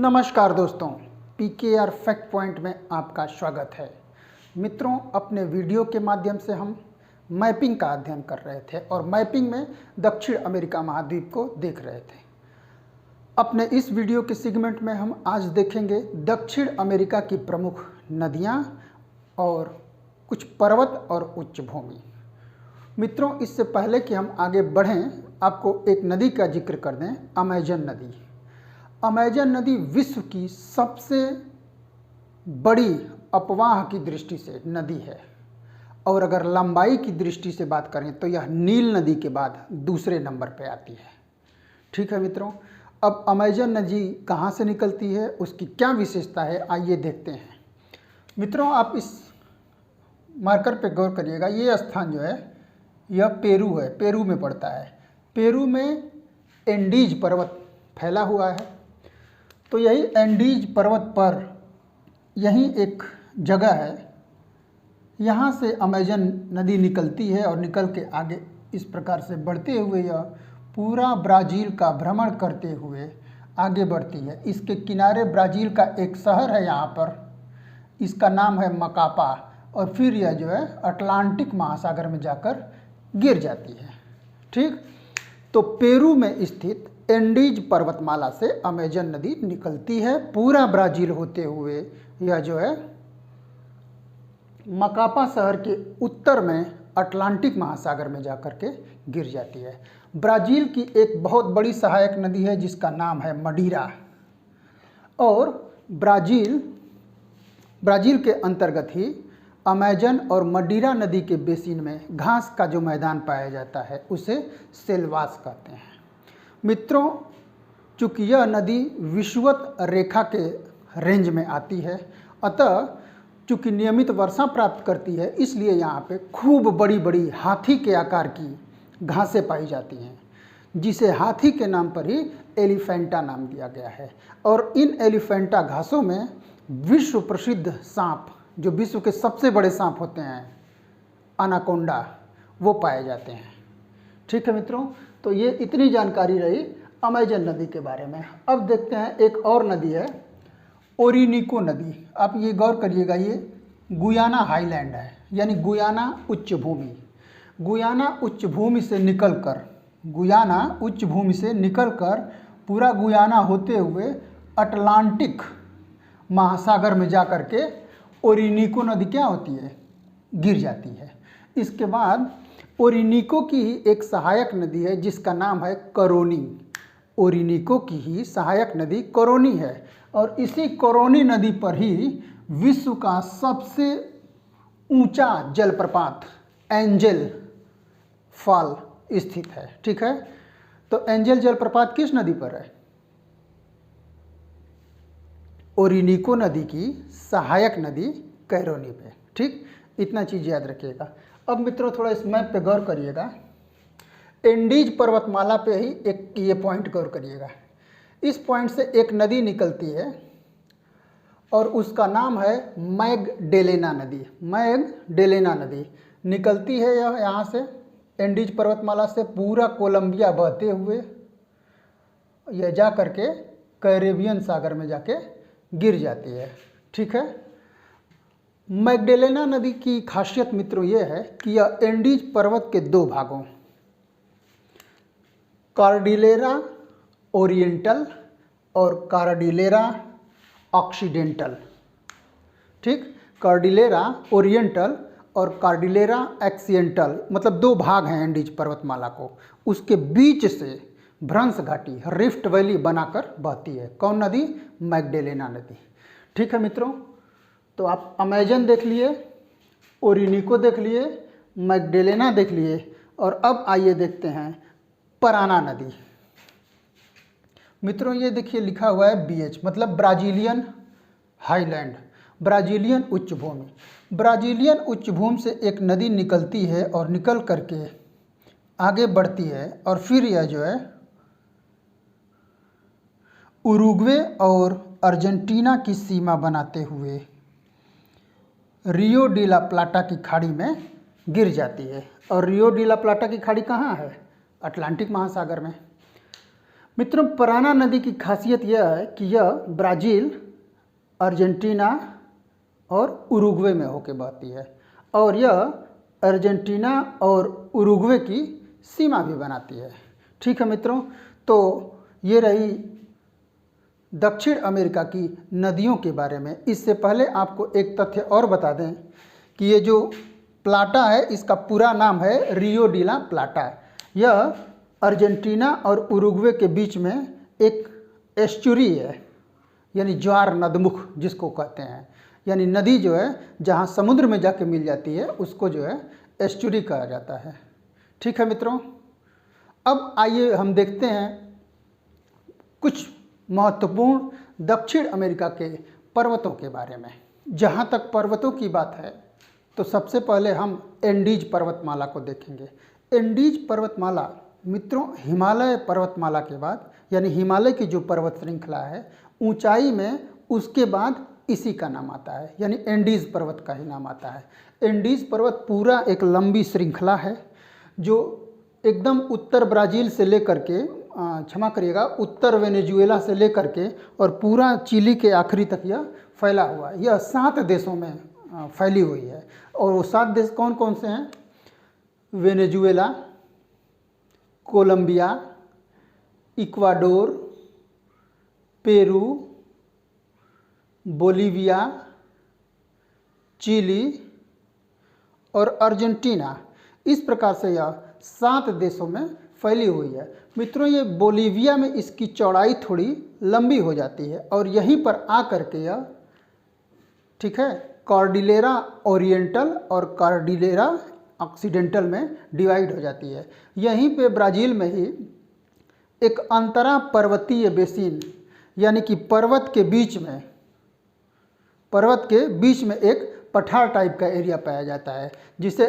नमस्कार दोस्तों, PKR fact point में आपका स्वागत है। मित्रों, अपने वीडियो के माध्यम से हम मैपिंग का अध्ययन कर रहे थे और मैपिंग में दक्षिण अमेरिका महाद्वीप को देख रहे थे। अपने इस वीडियो के सेगमेंट में हम आज देखेंगे दक्षिण अमेरिका की प्रमुख नदियां और कुछ पर्वत और उच्च भूमि। मित्रों, इससे पहले कि हम आगे बढ़ें, आपको एक नदी का जिक्र कर दें, अमेजन नदी। अमेजन नदी विश्व की सबसे बड़ी अपवाह की दृष्टि से नदी है और अगर लंबाई की दृष्टि से बात करें तो यह नील नदी के बाद दूसरे नंबर पर आती है। ठीक है मित्रों, अब अमेजन नदी कहाँ से निकलती है, उसकी क्या विशेषता है, आइए देखते हैं। मित्रों, आप इस मार्कर पे गौर करिएगा। ये स्थान जो है यह पेरू है, पेरू में पड़ता है। पेरू में एंडीज पर्वत फैला हुआ है। तो यही एंडीज पर्वत पर यही एक जगह है, यहाँ से अमेजन नदी निकलती है और निकल के आगे इस प्रकार से बढ़ते हुए यह पूरा ब्राज़ील का भ्रमण करते हुए आगे बढ़ती है। इसके किनारे ब्राज़ील का एक शहर है यहाँ पर, इसका नाम है मकापा, और फिर यह जो है अटलांटिक महासागर में जाकर गिर जाती है। ठीक, तो पेरू में स्थित एंडीज पर्वतमाला से अमेजन नदी निकलती है। पूरा ब्राज़ील होते हुए यह जो है मकापा शहर के उत्तर में अटलांटिक महासागर में जाकर के गिर जाती है। ब्राज़ील की एक बहुत बड़ी सहायक नदी है जिसका नाम है मडीरा, और ब्राज़ील के अंतर्गत ही अमेजन और मडीरा नदी के बेसिन में घास का जो मैदान पाया जाता है उसे सेल्वास कहते हैं। मित्रों, चूँकि यह नदी विषुवत रेखा के रेंज में आती है, अतः चूँकि नियमित वर्षा प्राप्त करती है, इसलिए यहाँ पे खूब बड़ी बड़ी हाथी के आकार की घासें पाई जाती हैं, जिसे हाथी के नाम पर ही एलिफेंटा नाम दिया गया है। और इन एलिफेंटा घासों में विश्व प्रसिद्ध सांप, जो विश्व के सबसे बड़े सांप होते हैं, अनाकोंडा, वो पाए जाते हैं। ठीक है मित्रों, तो ये इतनी जानकारी रही अमेजन नदी के बारे में। अब देखते हैं एक और नदी है, ओरिनिको नदी। आप ये गौर करिएगा, ये गुयाना हाईलैंड है, यानी गुयाना उच्च भूमि। गुयाना उच्च भूमि से निकलकर पूरा गुयाना होते हुए अटलांटिक महासागर में जा कर के ओरिनिको नदी क्या होती है, गिर जाती है। इसके बाद ओरिनिको की ही एक सहायक नदी है जिसका नाम है करोनी। ओरिनिको की ही सहायक नदी करोनी है, और इसी करोनी नदी पर ही विश्व का सबसे ऊंचा जलप्रपात एंजल फॉल स्थित है। ठीक है, तो एंजल जलप्रपात किस नदी पर है? ओरिनिको नदी की सहायक नदी कैरोनी पे। ठीक, इतना चीज़ याद रखिएगा। अब मित्रों, थोड़ा इस मैप पे गौर करिएगा। एंडीज पर्वतमाला पे ही एक ये पॉइंट गौर करिएगा। इस पॉइंट से एक नदी निकलती है और उसका नाम है मैगडेलेना नदी। मैगडेलेना नदी निकलती है यहाँ से एंडीज पर्वतमाला से, पूरा कोलंबिया बहते हुए यह जा करके कैरेबियन सागर में जाके गिर जाती है। ठीक है, मैगडेलेना नदी की खासियत मित्रों ये है कि यह एंडीज पर्वत के दो भागों, कॉर्डिलेरा ओरिएंटल और कॉर्डिलेरा ऑक्सीडेंटल, ठीक, कॉर्डिलेरा ओरिएंटल और कॉर्डिलेरा एक्सिडेंटल, मतलब दो भाग हैं एंडीज पर्वतमाला को। उसके बीच से भ्रंश घाटी, रिफ्ट वैली बनाकर बहती है। कौन नदी? मैगडेलेना नदी। ठीक है मित्रों, तो आप अमेजन देख लिए, ओरिनिको देख लिए, मैगडेलेना देख लिए, और अब आइए देखते हैं पराना नदी। मित्रों, ये देखिए लिखा हुआ है BH, मतलब ब्राज़ीलियन हाईलैंड, ब्राज़ीलियन उच्च भूमि। ब्राज़ीलियन उच्च भूमि से एक नदी निकलती है और निकल करके आगे बढ़ती है, और फिर यह जो है उरुग्वे और अर्जेंटीना की सीमा बनाते हुए रियो डी ला प्लाटा की खाड़ी में गिर जाती है। और रियो डी ला प्लाटा की खाड़ी कहाँ है? अटलांटिक महासागर में। मित्रों, पराना नदी की खासियत यह है कि यह ब्राज़ील, अर्जेंटीना और उरुग्वे में होकर बहती है और यह अर्जेंटीना और उरुग्वे की सीमा भी बनाती है। ठीक है मित्रों, तो ये रही दक्षिण अमेरिका की नदियों के बारे में। इससे पहले आपको एक तथ्य और बता दें कि ये जो प्लाटा है इसका पूरा नाम है रियो डी ला प्लाटा। यह अर्जेंटीना और उरुग्वे के बीच में एक एस्चुरी है, यानी ज्वार नदमुख जिसको कहते हैं, यानी नदी जो है जहाँ समुद्र में जाके मिल जाती है उसको जो है एस्चुरी कहा जाता है। ठीक है मित्रों, अब आइए हम देखते हैं कुछ महत्वपूर्ण दक्षिण अमेरिका के पर्वतों के बारे में। जहाँ तक पर्वतों की बात है तो सबसे पहले हम एंडीज पर्वतमाला को देखेंगे। एंडीज पर्वतमाला मित्रों हिमालय पर्वतमाला के बाद, यानी हिमालय की जो पर्वत श्रृंखला है ऊंचाई में उसके बाद इसी का नाम आता है, यानी एंडीज पर्वत का ही नाम आता है। एंडीज पर्वत पूरा एक लंबी श्रृंखला है जो एकदम उत्तर ब्राज़ील से लेकर के, क्षमा करिएगा, उत्तर वेनेजुएला से लेकर के और पूरा चिली के आखिरी तक यह फैला हुआ है। यह 7 देशों में फैली हुई है और वो 7 देश कौन कौन से हैं? Venezuela, Colombia, Ecuador, Peru, Bolivia, Chile और अर्जेंटीना। इस प्रकार से यह 7 देशों में फैली हुई है। मित्रों, ये बोलीविया में इसकी चौड़ाई थोड़ी लंबी हो जाती है और यहीं पर आकर के यह, ठीक है, कॉर्डिलेरा ओरिएंटल और कॉर्डिलेरा ऑक्सीडेंटल में डिवाइड हो जाती है। यहीं पे ब्राज़ील में ही एक अंतरा पर्वतीय बेसिन, यानी कि पर्वत के बीच में एक पठार टाइप का एरिया पाया जाता है जिसे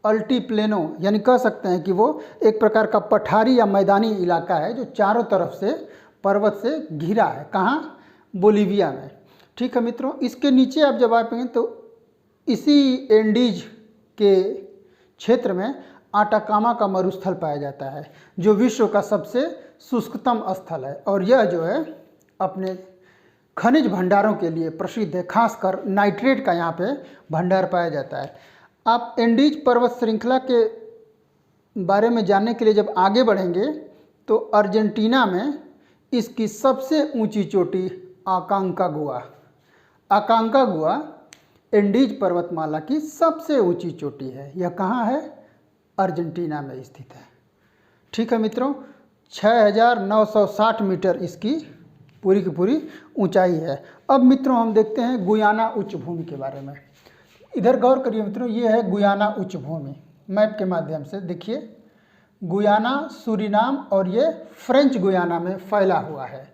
अल्टीप्लेनो यानी कह सकते हैं कि वो एक प्रकार का पठारी या मैदानी इलाका है जो चारों तरफ से पर्वत से घिरा है। कहाँ? बोलीविया में। ठीक है मित्रों, इसके नीचे आप जब आएंगे तो इसी एंडीज के क्षेत्र में आटाकामा का मरुस्थल पाया जाता है जो विश्व का सबसे शुष्कतम स्थल है और यह जो है अपने खनिज भंडारों के लिए प्रसिद्ध है। खासकर नाइट्रेट का यहाँ पे भंडार पाया जाता है। आप एंडीज पर्वत श्रृंखला के बारे में जानने के लिए जब आगे बढ़ेंगे तो अर्जेंटीना में इसकी सबसे ऊंची चोटी आकांकागुआ एंडीज पर्वतमाला की सबसे ऊंची चोटी है। यह कहाँ है? अर्जेंटीना में स्थित है। ठीक है मित्रों, 6,960 मीटर इसकी पूरी की पूरी ऊंचाई है। अब मित्रों हम देखते हैं गुयाना उच्च भूमि के बारे में। इधर गौर करिए मित्रों, ये है गुयाना उच्च भूमि। मैप के माध्यम से देखिए, गुयाना, सूरीनाम और ये फ्रेंच गुयाना में फैला हुआ है।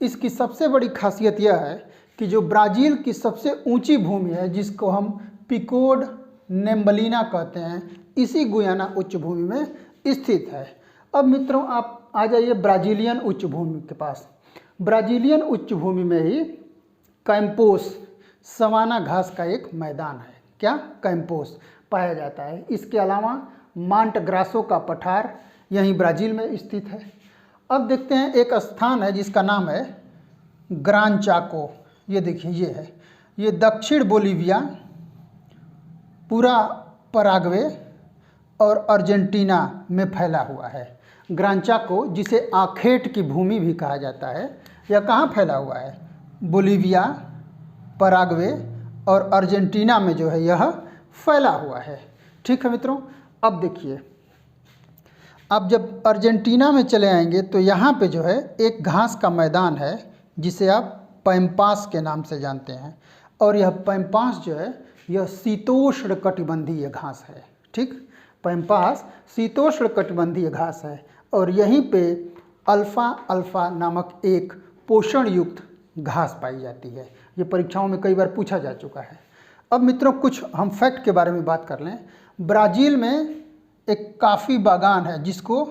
इसकी सबसे बड़ी खासियत यह है कि जो ब्राज़ील की सबसे ऊंची भूमि है जिसको हम पिकोड नेम्बलिना कहते हैं, इसी गुयाना उच्च भूमि में स्थित है। अब मित्रों आप आ जाइए ब्राज़ीलियन उच्च भूमि के पास। ब्राज़ीलियन उच्च भूमि में ही कैंपोस, सवाना घास का एक मैदान है। क्या? कैंपोस पाया जाता है। इसके अलावा मांट ग्रासो का पठार यहीं ब्राज़ील में स्थित है। अब देखते हैं एक स्थान है जिसका नाम है ग्रान चाको। ये देखिए, ये है, ये दक्षिण बोलीविया, पूरा पराग्वे और अर्जेंटीना में फैला हुआ है। ग्रान चाको, जिसे आखेट की भूमि भी कहा जाता है, यह कहाँ फैला हुआ है? बोलीविया, पराग्वे और अर्जेंटीना में जो है यह फैला हुआ है। ठीक है मित्रों, अब देखिए, आप जब अर्जेंटीना में चले आएंगे तो यहाँ पे जो है एक घास का मैदान है जिसे आप पैम्पास के नाम से जानते हैं और यह पैम्पास जो है यह शीतोष्ण कटिबंधीय घास है। ठीक, पैम्पास शीतोष्ण कटिबंधीय घास है और यहीं पे अल्फा नामक एक पोषण युक्त घास पाई जाती है। ये परीक्षाओं में कई बार पूछा जा चुका है। अब मित्रों कुछ हम फैक्ट के बारे में बात कर लें। ब्राज़ील में एक काफ़ी बागान है जिसको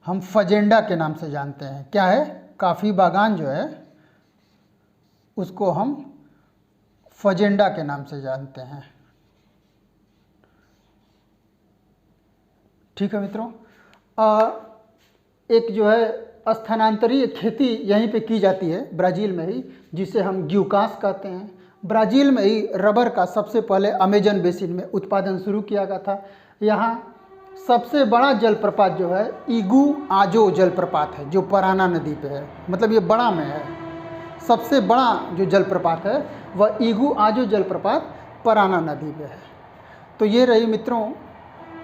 हम फजेंडा के नाम से जानते हैं। क्या है? काफ़ी बागान जो है उसको हम फजेंडा के नाम से जानते हैं। ठीक है मित्रों, एक जो है स्थानांतरीय खेती यहीं पे की जाती है ब्राज़ील में ही, जिसे हम ग्यूकास कहते हैं। ब्राज़ील में ही रबर का सबसे पहले अमेजन बेसिन में उत्पादन शुरू किया गया था। यहाँ सबसे बड़ा जलप्रपात जो है इगुआजो जलप्रपात है, जो पराना नदी पे है, मतलब ये बड़ा में है। सबसे बड़ा जो जलप्रपात है वह इगुआजो जलप्रपात पराना नदी पे है। तो ये रही मित्रों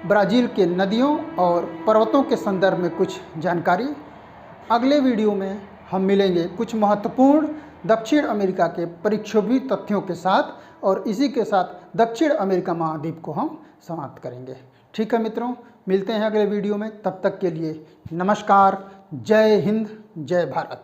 ब्राज़ील के नदियों और पर्वतों के संदर्भ में कुछ जानकारी। अगले वीडियो में हम मिलेंगे कुछ महत्वपूर्ण दक्षिण अमेरिका के परिक्षोभी तथ्यों के साथ, और इसी के साथ दक्षिण अमेरिका महाद्वीप को हम समाप्त करेंगे। ठीक है मित्रों, मिलते हैं अगले वीडियो में। तब तक के लिए नमस्कार, जय हिंद, जय भारत।